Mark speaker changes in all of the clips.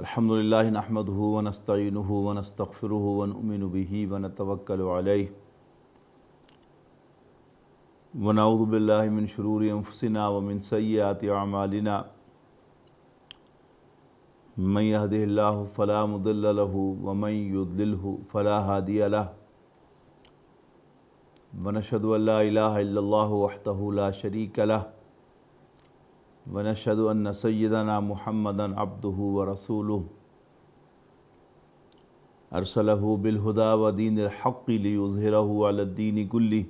Speaker 1: Alhamdulillah nahmaduhu wa nasta'inuhu wa nastaghfiruhu wa nu'minu bihi wa natawakkalu alayhi wa na'udhu billahi min shururi anfusina wa min sayyiati a'malina man yahdihillahu fala mudilla lahu wa man yudlilhu fala hadiya lahu wa nashhadu an la ilaha illallah wahdahu la sharika lahu ونشهد أن سيدنا محمدًا عبده ورسوله أرسله بالهدى ودين الحق ليظهره على الدين كله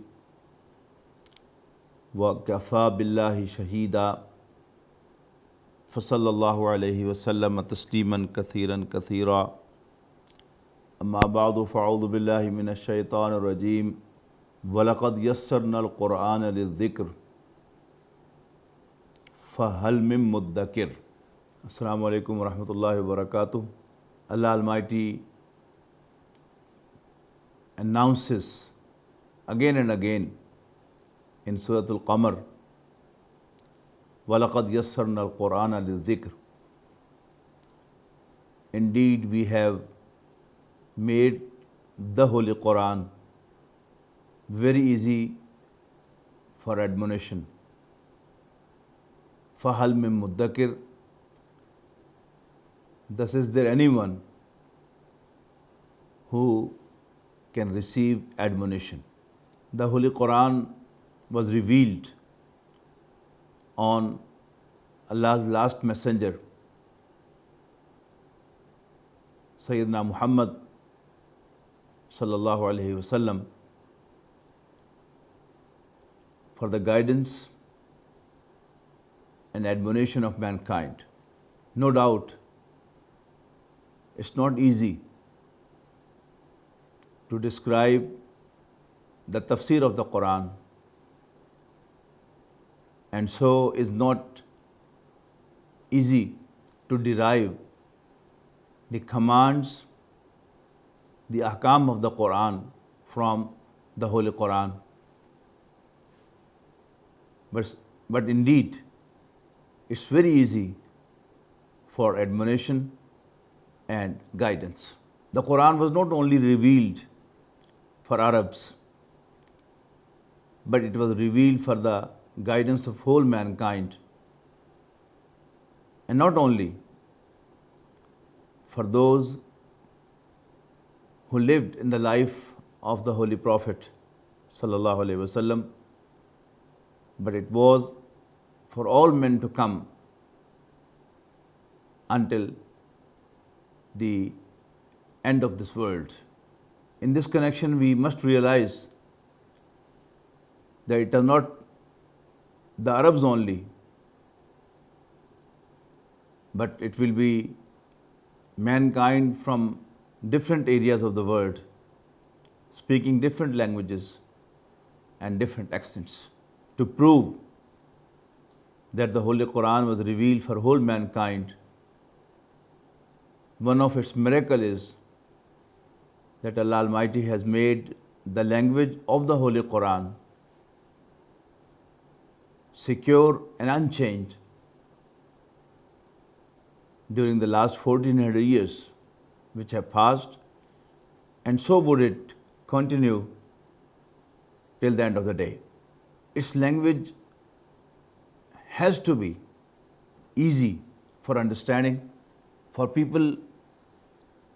Speaker 1: وكفى بالله شهيدا فصلى الله عليه وسلم تسليما كثيرا كثيرا أما بعد فأعوذ بالله من الشيطان الرجيم ولقد يسرنا القرآن للذكر فَهَلْ مِن مُدَّكِرٍ. Assalamu alaikum wa rahmatullahi wa barakatuh. Allah Almighty announces again and again in Surah Al-Qamar, وَلَقَدْ يَسَّرْنَا الْقُرْآنَ لِلذِّكْرِ. Indeed, we have made the Holy Qur'an very easy for admonition. فَهَلْ مِن مُدَّكِرٍ. Thus, is there anyone who can receive admonition? The Holy Qur'an was revealed on Allah's last messenger, Sayyidina Muhammad sallallahu alaihi wasallam, for the guidance and admonition of mankind. No doubt, it's not easy to describe the tafsir of the Qur'an, and so is not easy to derive the commands, the ahkam of the Qur'an from the Holy Qur'an. But indeed, it's very easy for admonition and guidance. The Qur'an was not only revealed for Arabs, but it was revealed for the guidance of whole mankind, and not only for those who lived in the life of the Holy Prophet sallallahu alaihi wasallam, but it was for all men to come until the end of this world. In this connection, we must realize that it is not the Arabs only, but it will be mankind from different areas of the world, speaking different languages and different accents, to prove that the Holy Qur'an was revealed for whole mankind. One of its miracles is that Allah Almighty has made the language of the Holy Qur'an secure and unchanged during the last 1400 years which have passed, and so would it continue till the end of the day. Its language has to be easy for understanding for people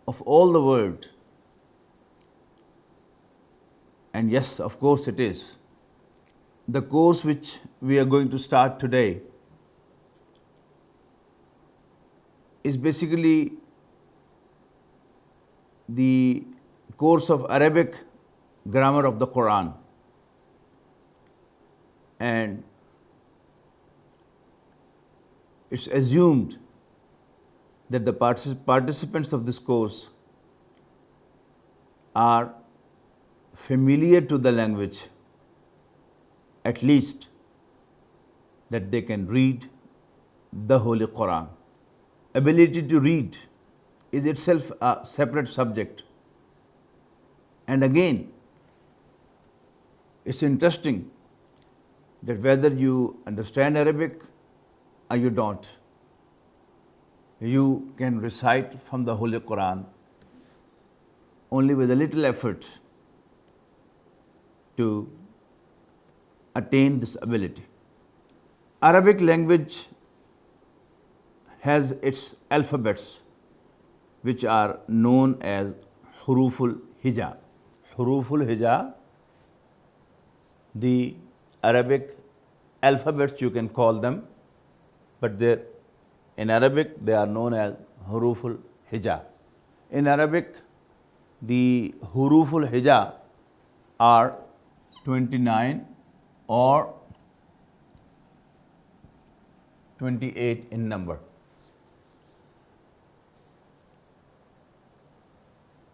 Speaker 1: of all the world. And yes, of course it is. The course which we are going to start today is basically the course of Arabic grammar of the Qur'an. And it's assumed that the participants of this course are familiar to the language, at least that they can read the Holy Qur'an. Ability to read is itself a separate subject. And again, it's interesting that whether you understand Arabic or you don't, you can recite from the Holy Qur'an only with a little effort to attain this ability. Arabic language has its alphabets, which are known as huruful hija. Huruful hija, the Arabic alphabets you can call them, but in Arabic they are known as huruful hija. In Arabic, the huruful hija are 29 or 28 in number.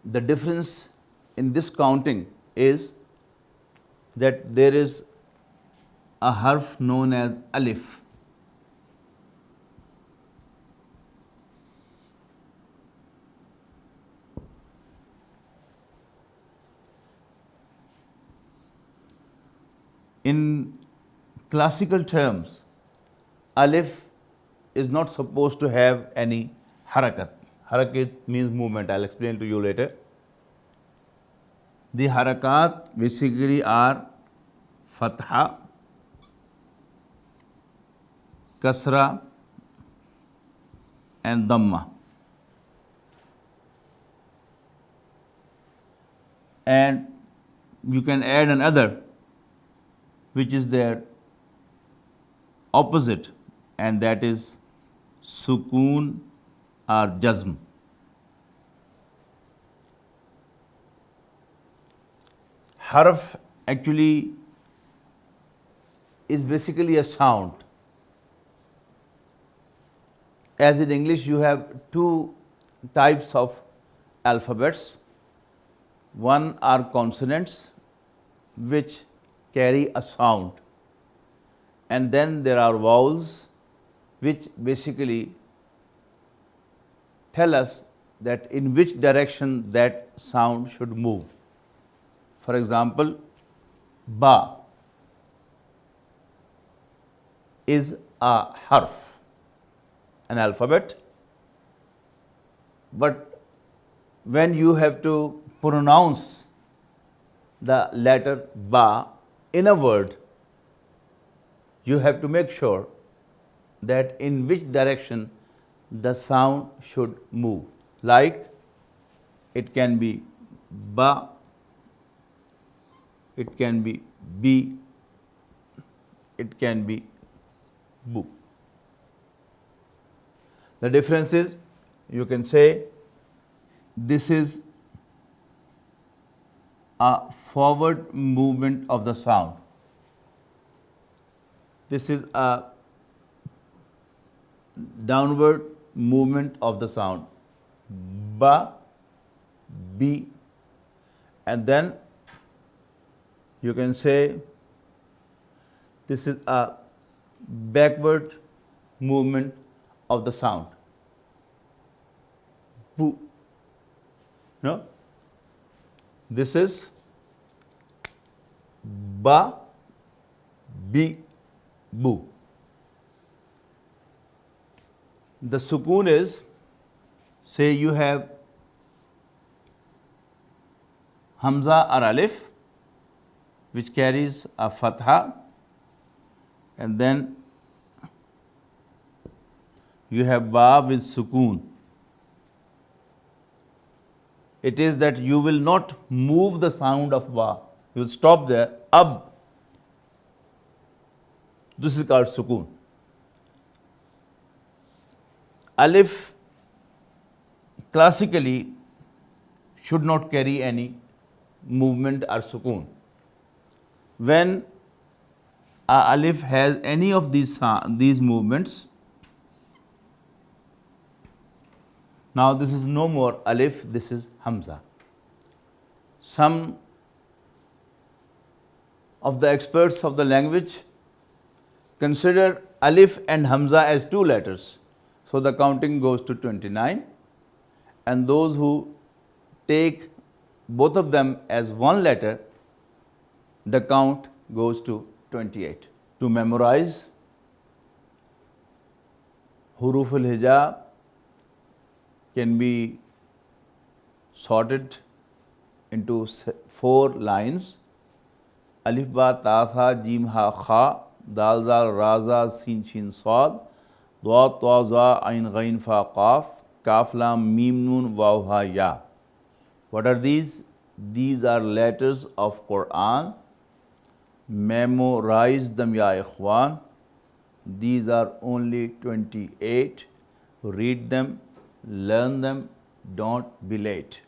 Speaker 1: The difference in this counting is that there is a harf known as alif. In classical terms, alif is not supposed to have any harakat. Harakat means movement. I'll explain to you later. The harakat basically are fatha, kasra, and dhamma. And you can add another, which is their opposite, and that is sukoon or jazm. Harf actually is basically a sound. As in English, you have two types of alphabets. One are consonants, which carry a sound, and then there are vowels, which basically tell us that in which direction that sound should move. For example, ba is a harf, an alphabet, but when you have to pronounce the letter ba in a word, you have to make sure that in which direction the sound should move. Like, it can be ba, it can be bi, it can be bu. The difference is, you can say this is a forward movement of the sound. This is a downward movement of the sound. Ba, bi, and then you can say this is a backward movement of the sound. Bu. No? This is ba, bi, bu. The sukoon is, say you have hamza or alif, which carries a fatha, and then you have ba with sukoon. It is that you will not move the sound of ba. You will stop there. Ab. This is called sukoon. Alif classically should not carry any movement or sukoon. When a alif has any of these movements, now this is no more alif, this is hamza. Some of the experts of the language consider alif and hamza as two letters. So the counting goes to 29, and those who take both of them as one letter, the count goes to 28. To memorize huruf al-hija can be sorted into 4 lines: alif ba ta tha jim ha kha dal zal ra za sin shin sad dha ta za ain ghain fa qaf kaf lam mim nun waw ha ya. What are these? These are letters of Qur'an. Memorize them, ya ikhwan. These are only 28. Read them, learn them, don't be late.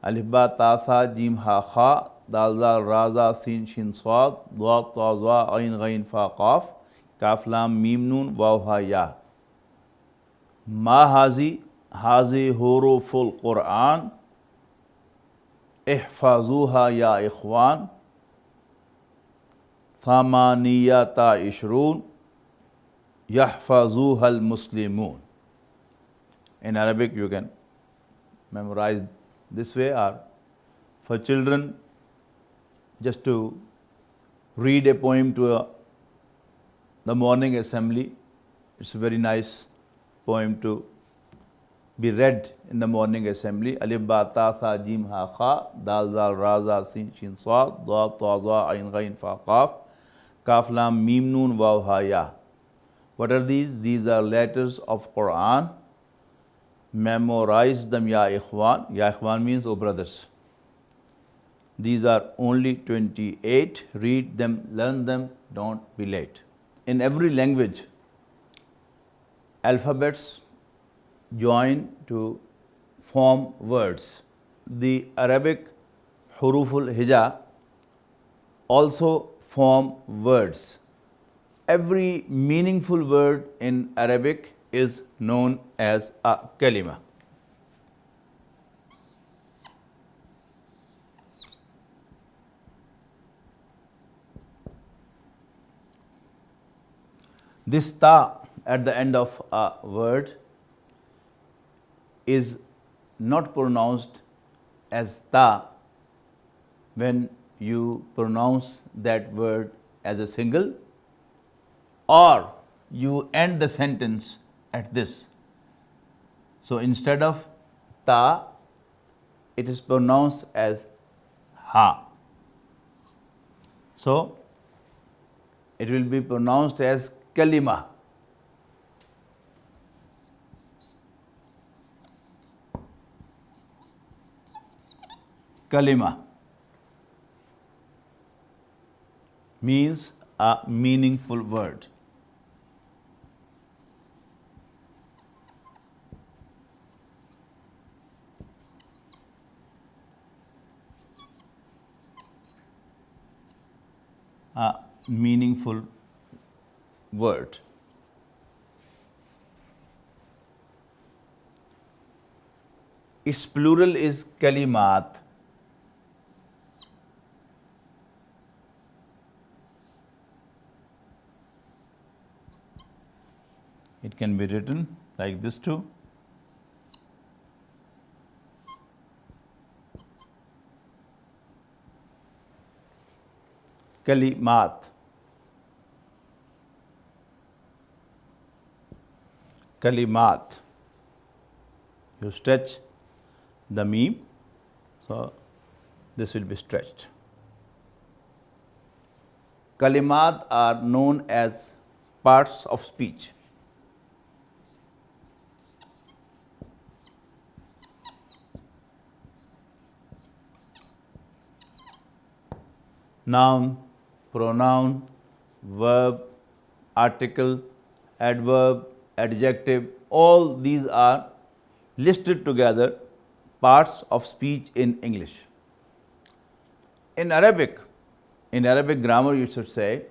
Speaker 1: Alif ba ta tha jim ha kha dal zal ra za sin shin sad dha ta za ain ghain fa qaf kaf lam mim nun waw ha ya. Ma hazi huruful Qur'an ihfazuha ya ikhwan thamaniyata ishroon yahfazuha al-muslimun. In Arabic you can memorize this way, or for children just to read a poem to the morning assembly. It's a very nice poem to be read in the morning assembly. Alif ba ta tha jim ha kha dal zal ra za sin shin sad dha ta za ain ghain fa qaf kaf lam mim nun waw ha ya. What are these? These are letters of Qur'an. Memorize them, ya ikhwan. Ya ikhwan means, oh brothers. These are only 28. Read them, learn them, don't be late. In every language, alphabets join to form words. The Arabic huruful hija also form words. Every meaningful word in Arabic is known as a kalima. This ta at the end of a word is not pronounced as ta when you pronounce that word as a single, or you end the sentence at this. So instead of ta, it is pronounced as ha. So it will be pronounced as kalima. Kalima means a meaningful word. A meaningful word. Its plural is kalimat. It can be written like this too. Kalimat. Kalimat. You stretch the meme, so this will be stretched. Kalimat are known as parts of speech. Noun, pronoun, verb, article, adverb, adjective, all these are listed together, parts of speech in English. In Arabic grammar you should say,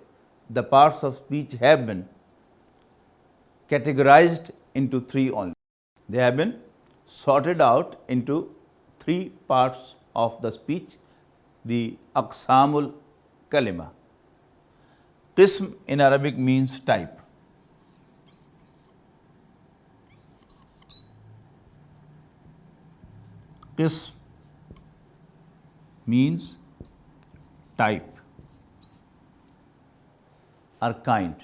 Speaker 1: the parts of speech have been categorized into 3 only. They have been sorted out into 3 parts of the speech, the aqsamul kalima. Qism in Arabic means type. Qism means type or kind.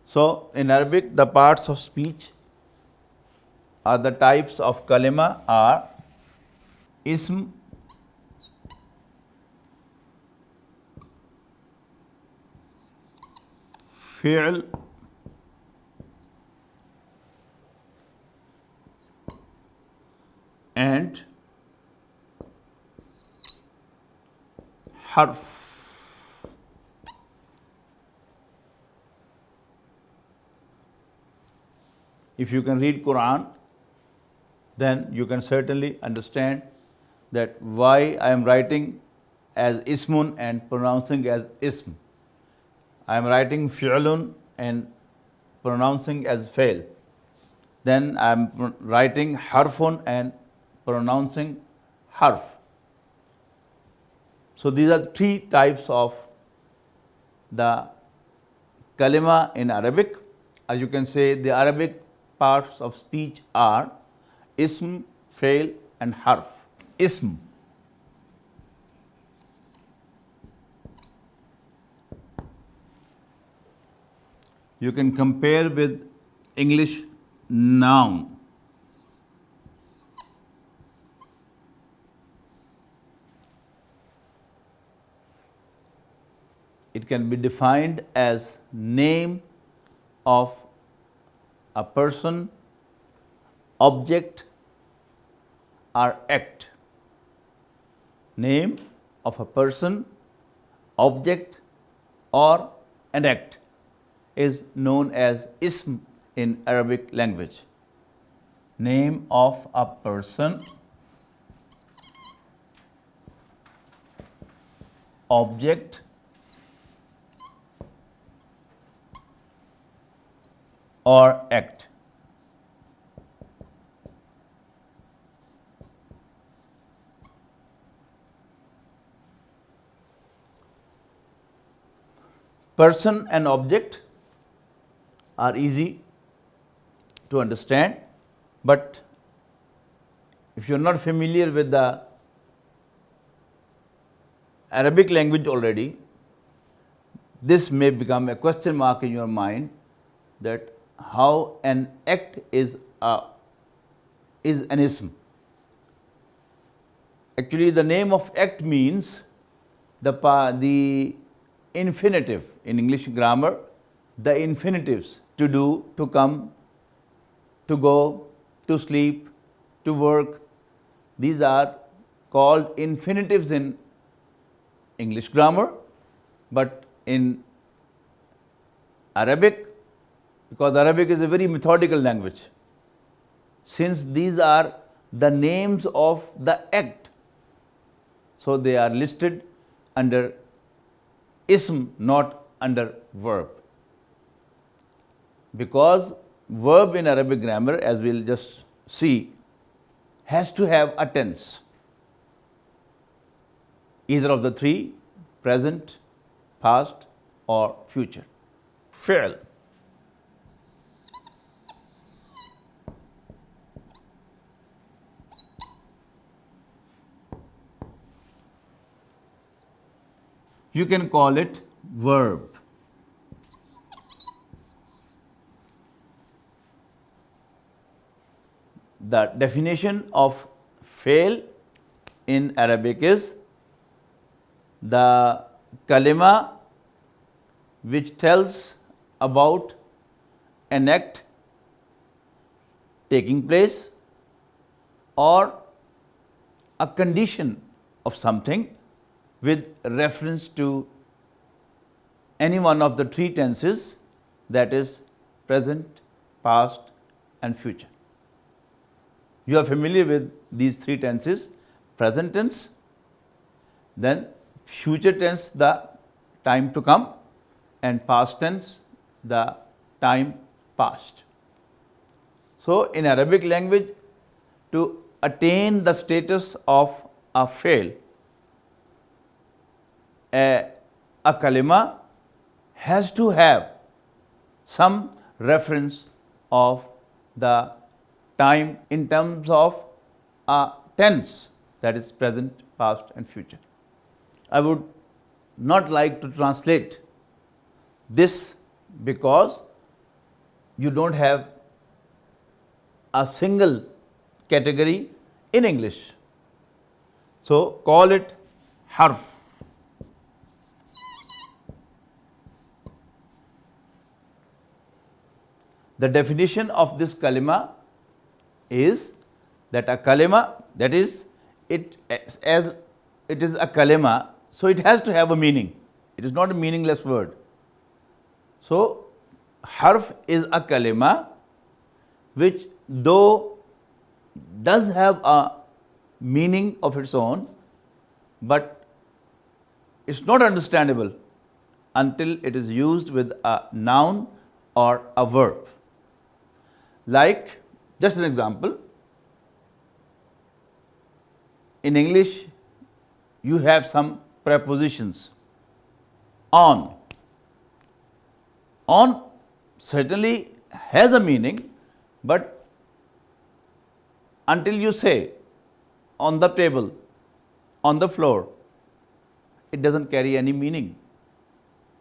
Speaker 1: So in Arabic, the parts of speech or the types of kalima are ism, fi'l, and harf. If you can read Qur'an, then you can certainly understand that why I am writing as ismun and pronouncing as ism. I am writing fi'lun and pronouncing as fail. Then I am writing harfun and pronouncing harf. So these are three types of the kalima in Arabic. Or you can say the Arabic parts of speech are ism, fail, and harf. Ism. You can compare with English noun. It can be defined as name of a person, object, or act. Name of a person, object, or an act is known as ism in Arabic language. Name of a person, object, or act. Person and object are easy to understand, but if you are not familiar with the Arabic language already, this may become a question mark in your mind that how an act is an ism. Actually, the name of act means the infinitive in English grammar, the infinitives to do, to come, to go, to sleep, to work. These are called infinitives in English grammar, but in Arabic, because Arabic is a very methodical language, since these are the names of the act, so they are listed under ism, not under verb. Because verb in Arabic grammar, as we'll just see, has to have a tense. Either of the three, present, past, or future. Fi'l. You can call it verb. The definition of fail in Arabic is the kalima which tells about an act taking place or a condition of something with reference to any one of the three tenses, that is present, past, and future. You are familiar with these three tenses: present tense, then future tense, the time to come, and past tense, the time past. So in Arabic language, to attain the status of a fail, a kalima has to have some reference of the time in terms of a tense, that is present, past and future. I would not like to translate this because you don't have a single category in English. So call it harf. The definition of this kalima is that a kalima, that is, as it is a kalima, so it has to have a meaning. It is not a meaningless word. So harf is a kalima which, though does have a meaning of its own, but it's not understandable until it is used with a noun or a verb. Like, just an example, in English you have some prepositions. On. On certainly has a meaning, but until you say on the table, on the floor, it doesn't carry any meaning.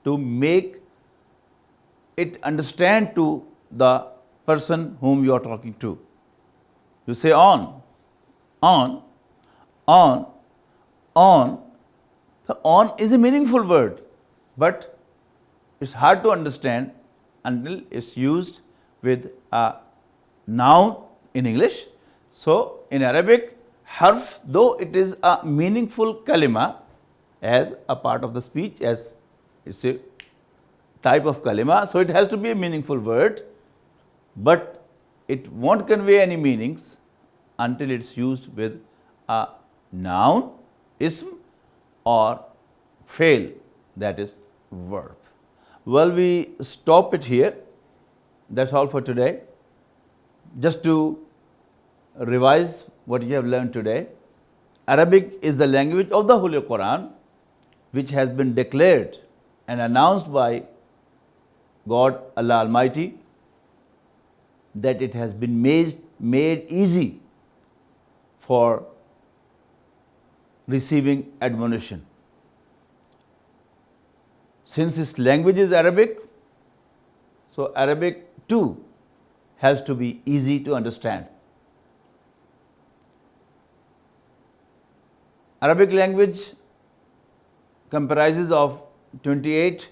Speaker 1: To make it understand to the person whom you are talking to, you say on, on, on, on. So on is a meaningful word, but it's hard to understand until it's used with a noun in English. So in Arabic, harf, though it is a meaningful kalima as a part of the speech, as it's a type of kalima, so it has to be a meaningful word, but it won't convey any meanings until it's used with a noun, ism, or fail, that is verb. Well, we stop it here. That's all for today. Just to revise what you have learned today, Arabic is the language of the Holy Qur'an, which has been declared and announced by God, Allah Almighty, that it has been made easy for receiving admonition. Since its language is Arabic, so Arabic too has to be easy to understand. Arabic language comprises of 28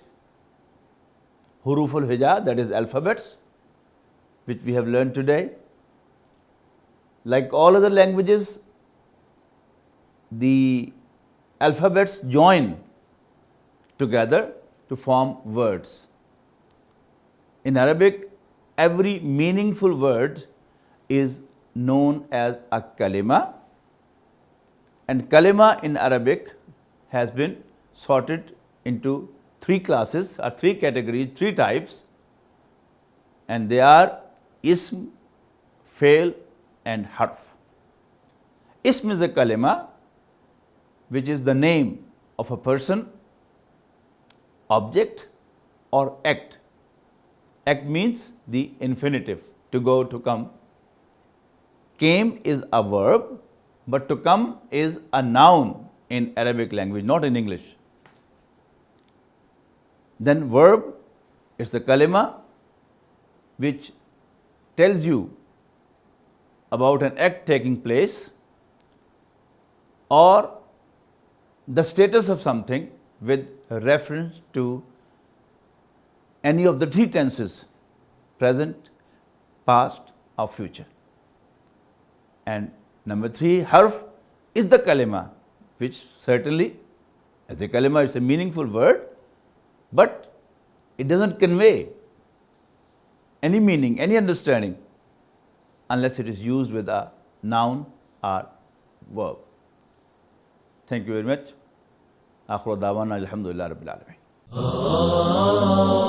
Speaker 1: huruf al-hija, that is alphabets, which we have learned today. Like all other languages, the alphabets join together to form words. In Arabic, every meaningful word is known as a kalima, and kalima in Arabic has been sorted into three classes or three categories, three types, and they are ism, fail, and harf. Ism is a kalima which is the name of a person, object, or act. Act means the infinitive, to go, to come. Came is a verb, but to come is a noun in Arabic language, not in English. Then verb is the kalima which tells you about an act taking place or the status of something with reference to any of the three tenses, present, past, or future. And number three, harf is the kalima, which certainly, as a kalima, it's a meaningful word, but it doesn't convey any meaning, any understanding, unless it is used with a noun or verb. Thank you very much. Akhiru da'wana alhamdulillah rabbil alamin.